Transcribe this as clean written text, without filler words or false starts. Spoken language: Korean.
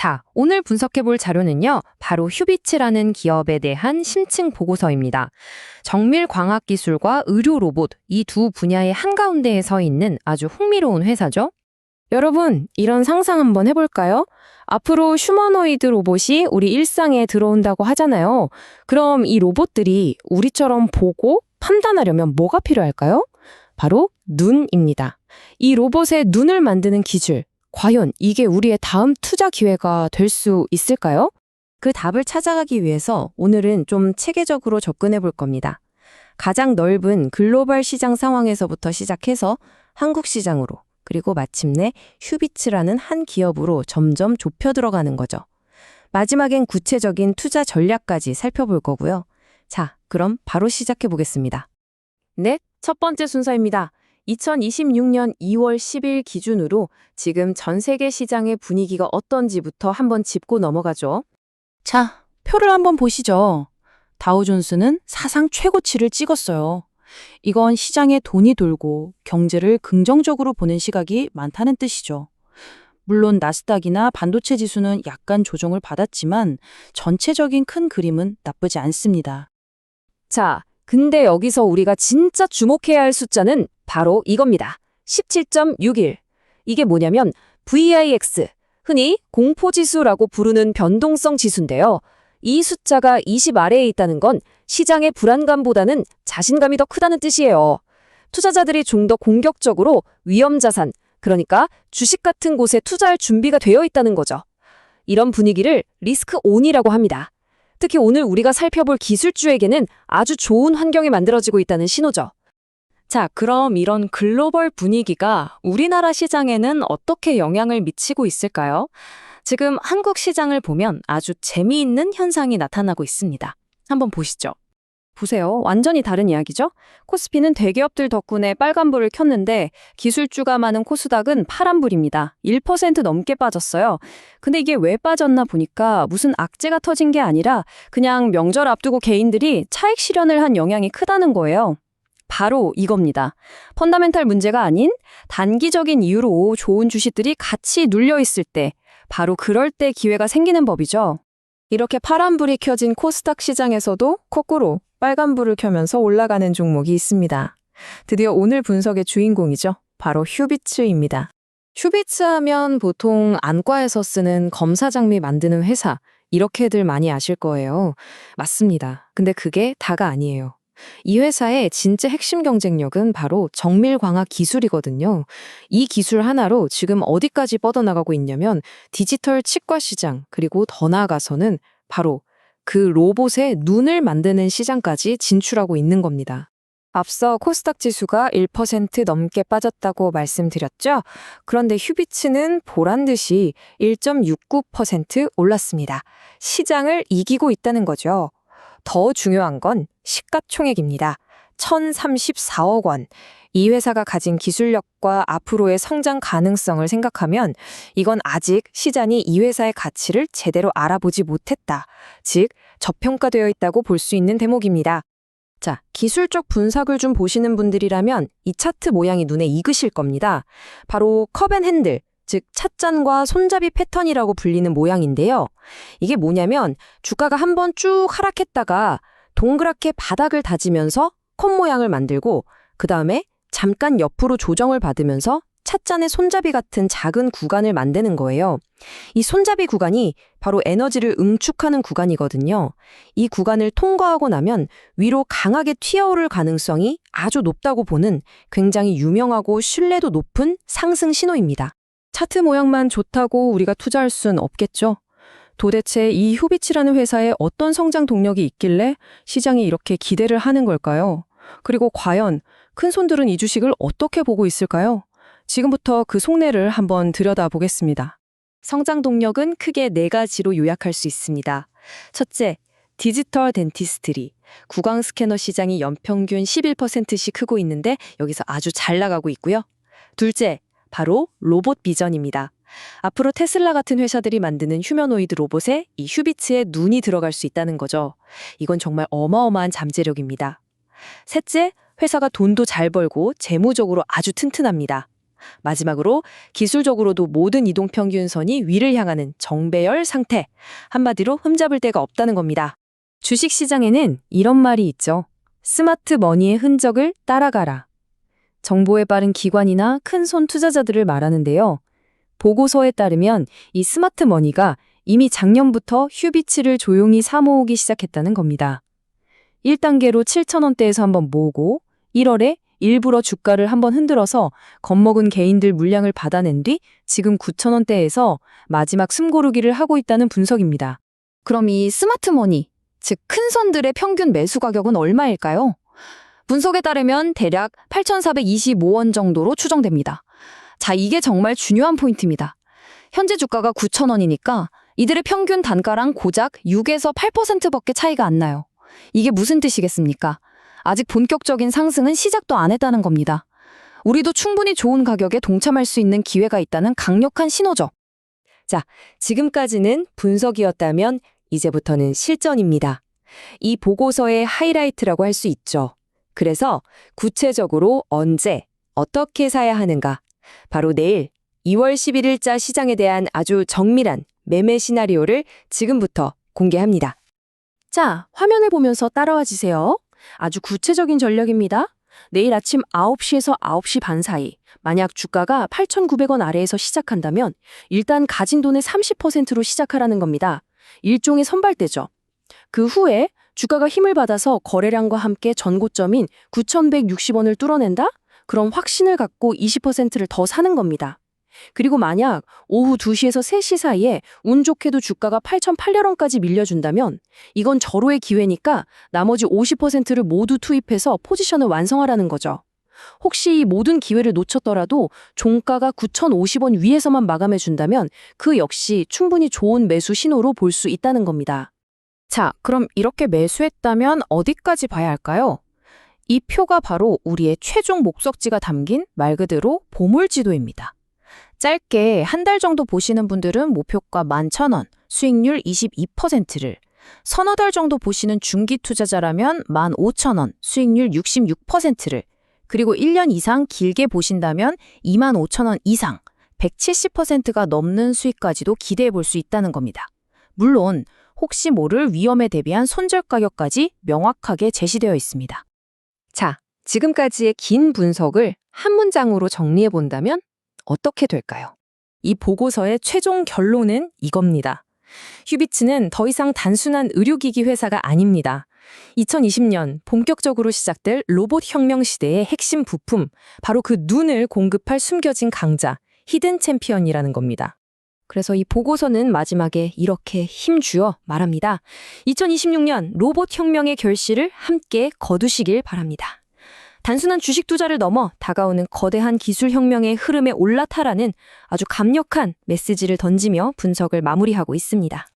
자, 오늘 분석해볼 자료는요, 바로 휴비츠라는 기업에 대한 심층 보고서입니다. 정밀 광학 기술과 의료 로봇, 이 두 분야의 한가운데에 서 있는 아주 흥미로운 회사죠. 여러분, 이런 상상 한번 해볼까요? 앞으로 휴머노이드 로봇이 우리 일상에 들어온다고 하잖아요. 그럼 이 로봇들이 우리처럼 보고 판단하려면 뭐가 필요할까요? 바로 눈입니다. 이 로봇의 눈을 만드는 기술, 과연 이게 우리의 다음 투자 기회가 될 수 있을까요? 그 답을 찾아가기 위해서 오늘은 좀 체계적으로 접근해 볼 겁니다. 가장 넓은 글로벌 시장 상황에서부터 시작해서 한국 시장으로, 그리고 마침내 휴비츠라는 한 기업으로 점점 좁혀 들어가는 거죠. 마지막엔 구체적인 투자 전략까지 살펴볼 거고요. 자, 그럼 바로 시작해 보겠습니다. 네, 첫 번째 순서입니다. 2026년 2월 10일 기준으로 지금 전 세계 시장의 분위기가 어떤지부터 한번 짚고 넘어가죠. 자, 표를 한번 보시죠. 다우존스는 사상 최고치를 찍었어요. 이건 시장에 돈이 돌고 경제를 긍정적으로 보는 시각이 많다는 뜻이죠. 물론 나스닥이나 반도체 지수는 약간 조정을 받았지만 전체적인 큰 그림은 나쁘지 않습니다. 자, 근데 여기서 우리가 진짜 주목해야 할 숫자는 바로 이겁니다. 17.61. 이게 뭐냐면 VIX, 흔히 공포지수라고 부르는 변동성 지수인데요. 이 숫자가 20 아래에 있다는 건 시장의 불안감보다는 자신감이 더 크다는 뜻이에요. 투자자들이 좀 더 공격적으로 위험자산, 그러니까 주식 같은 곳에 투자할 준비가 되어 있다는 거죠. 이런 분위기를 리스크 온이라고 합니다. 특히 오늘 우리가 살펴볼 기술주에게는 아주 좋은 환경이 만들어지고 있다는 신호죠. 자, 그럼 이런 글로벌 분위기가 우리나라 시장에는 어떻게 영향을 미치고 있을까요? 지금 한국 시장을 보면 아주 재미있는 현상이 나타나고 있습니다. 한번 보시죠. 보세요. 완전히 다른 이야기죠? 코스피는 대기업들 덕분에 빨간불을 켰는데 기술주가 많은 코스닥은 파란불입니다. 1% 넘게 빠졌어요. 근데 이게 왜 빠졌나 보니까 무슨 악재가 터진 게 아니라 그냥 명절 앞두고 개인들이 차익 실현을 한 영향이 크다는 거예요. 바로 이겁니다. 펀더멘탈 문제가 아닌 단기적인 이유로 좋은 주식들이 같이 눌려 있을 때, 바로 그럴 때 기회가 생기는 법이죠. 이렇게 파란불이 켜진 코스닥 시장에서도 거꾸로 빨간불을 켜면서 올라가는 종목이 있습니다. 드디어 오늘 분석의 주인공이죠. 바로 휴비츠입니다. 휴비츠 하면 보통 안과에서 쓰는 검사 장비 만드는 회사, 이렇게들 많이 아실 거예요. 맞습니다. 근데 그게 다가 아니에요. 이 회사의 진짜 핵심 경쟁력은 바로 정밀광학 기술이거든요. 이 기술 하나로 지금 어디까지 뻗어나가고 있냐면 디지털 치과 시장, 그리고 더 나아가서는 바로 그 로봇의 눈을 만드는 시장까지 진출하고 있는 겁니다. 앞서 코스닥 지수가 1% 넘게 빠졌다고 말씀드렸죠? 그런데 휴비츠는 보란 듯이 1.69% 올랐습니다. 시장을 이기고 있다는 거죠. 더 중요한 건 시가총액입니다. 1,034억 원. 이 회사가 가진 기술력과 앞으로의 성장 가능성을 생각하면 이건 아직 시장이 이 회사의 가치를 제대로 알아보지 못했다. 즉, 저평가되어 있다고 볼 수 있는 대목입니다. 자, 기술적 분석을 좀 보시는 분들이라면 이 차트 모양이 눈에 익으실 겁니다. 바로 컵앤핸들, 즉 찻잔과 손잡이 패턴이라고 불리는 모양인데요. 이게 뭐냐면 주가가 한번 쭉 하락했다가 동그랗게 바닥을 다지면서 컵 모양을 만들고 그 다음에 잠깐 옆으로 조정을 받으면서 찻잔의 손잡이 같은 작은 구간을 만드는 거예요. 이 손잡이 구간이 바로 에너지를 응축하는 구간이거든요. 이 구간을 통과하고 나면 위로 강하게 튀어오를 가능성이 아주 높다고 보는 굉장히 유명하고 신뢰도 높은 상승 신호입니다. 차트 모양만 좋다고 우리가 투자할 순 없겠죠? 도대체 이 휴비츠라는 회사에 어떤 성장 동력이 있길래 시장이 이렇게 기대를 하는 걸까요? 그리고 과연 큰손들은 이 주식을 어떻게 보고 있을까요? 지금부터 그 속내를 한번 들여다보겠습니다. 성장 동력은 크게 4가지로 요약할 수 있습니다. 첫째, 디지털 덴티스트리. 구강 스캐너 시장이 연평균 11%씩 크고 있는데 여기서 아주 잘 나가고 있고요. 둘째, 바로 로봇 비전입니다. 앞으로 테슬라 같은 회사들이 만드는 휴머노이드 로봇에 이 휴비츠의 눈이 들어갈 수 있다는 거죠. 이건 정말 어마어마한 잠재력입니다. 셋째, 회사가 돈도 잘 벌고 재무적으로 아주 튼튼합니다. 마지막으로 기술적으로도 모든 이동 평균선이 위를 향하는 정배열 상태. 한마디로 흠잡을 데가 없다는 겁니다. 주식시장에는 이런 말이 있죠. 스마트 머니의 흔적을 따라가라. 정보에 빠른 기관이나 큰손 투자자들을 말하는데요. 보고서에 따르면 이 스마트 머니가 이미 작년부터 휴비츠를 조용히 사모으기 시작했다는 겁니다. 1단계로 7,000원대에서 한번 모으고 1월에 일부러 주가를 한번 흔들어서 겁먹은 개인들 물량을 받아낸 뒤 지금 9,000원대에서 마지막 숨고르기를 하고 있다는 분석입니다. 그럼 이 스마트머니, 즉 큰 선들의 평균 매수 가격은 얼마일까요? 분석에 따르면 대략 8,425원 정도로 추정됩니다. 자, 이게 정말 중요한 포인트입니다. 현재 주가가 9,000원이니까 이들의 평균 단가랑 고작 6에서 8%밖에 차이가 안 나요. 이게 무슨 뜻이겠습니까? 아직 본격적인 상승은 시작도 안 했다는 겁니다. 우리도 충분히 좋은 가격에 동참할 수 있는 기회가 있다는 강력한 신호죠. 자, 지금까지는 분석이었다면 이제부터는 실전입니다. 이 보고서의 하이라이트라고 할 수 있죠. 그래서 구체적으로 언제, 어떻게 사야 하는가? 바로 내일 2월 11일자 시장에 대한 아주 정밀한 매매 시나리오를 지금부터 공개합니다. 자, 화면을 보면서 따라와 주세요. 아주 구체적인 전략입니다. 내일 아침 9시에서 9시 반 사이, 만약 주가가 8,900원 아래에서 시작한다면 일단 가진 돈의 30%로 시작하라는 겁니다. 일종의 선발대죠. 그 후에 주가가 힘을 받아서 거래량과 함께 전고점인 9,160원을 뚫어낸다? 그럼 확신을 갖고 20%를 더 사는 겁니다. 그리고 만약 오후 2시에서 3시 사이에 운 좋게도 주가가 8,800원까지 밀려준다면 이건 절호의 기회니까 나머지 50%를 모두 투입해서 포지션을 완성하라는 거죠. 혹시 이 모든 기회를 놓쳤더라도 종가가 9,050원 위에서만 마감해준다면 그 역시 충분히 좋은 매수 신호로 볼 수 있다는 겁니다. 자, 그럼 이렇게 매수했다면 어디까지 봐야 할까요? 이 표가 바로 우리의 최종 목적지가 담긴 말 그대로 보물지도입니다. 짧게 한 달 정도 보시는 분들은 목표가 11,000원, 수익률 22%를, 서너 달 정도 보시는 중기 투자자라면 15,000원, 수익률 66%를, 그리고 1년 이상 길게 보신다면 25,000원 이상, 170%가 넘는 수익까지도 기대해 볼 수 있다는 겁니다. 물론 혹시 모를 위험에 대비한 손절 가격까지 명확하게 제시되어 있습니다. 자, 지금까지의 긴 분석을 한 문장으로 정리해 본다면 어떻게 될까요? 이 보고서의 최종 결론은 이겁니다. 휴비츠는 더 이상 단순한 의료기기 회사가 아닙니다. 2020년 본격적으로 시작될 로봇 혁명 시대의 핵심 부품, 바로 그 눈을 공급할 숨겨진 강자, 히든 챔피언이라는 겁니다. 그래서 이 보고서는 마지막에 이렇게 힘주어 말합니다. 2026년 로봇 혁명의 결실을 함께 거두시길 바랍니다. 단순한 주식 투자를 넘어 다가오는 거대한 기술 혁명의 흐름에 올라타라는 아주 강력한 메시지를 던지며 분석을 마무리하고 있습니다.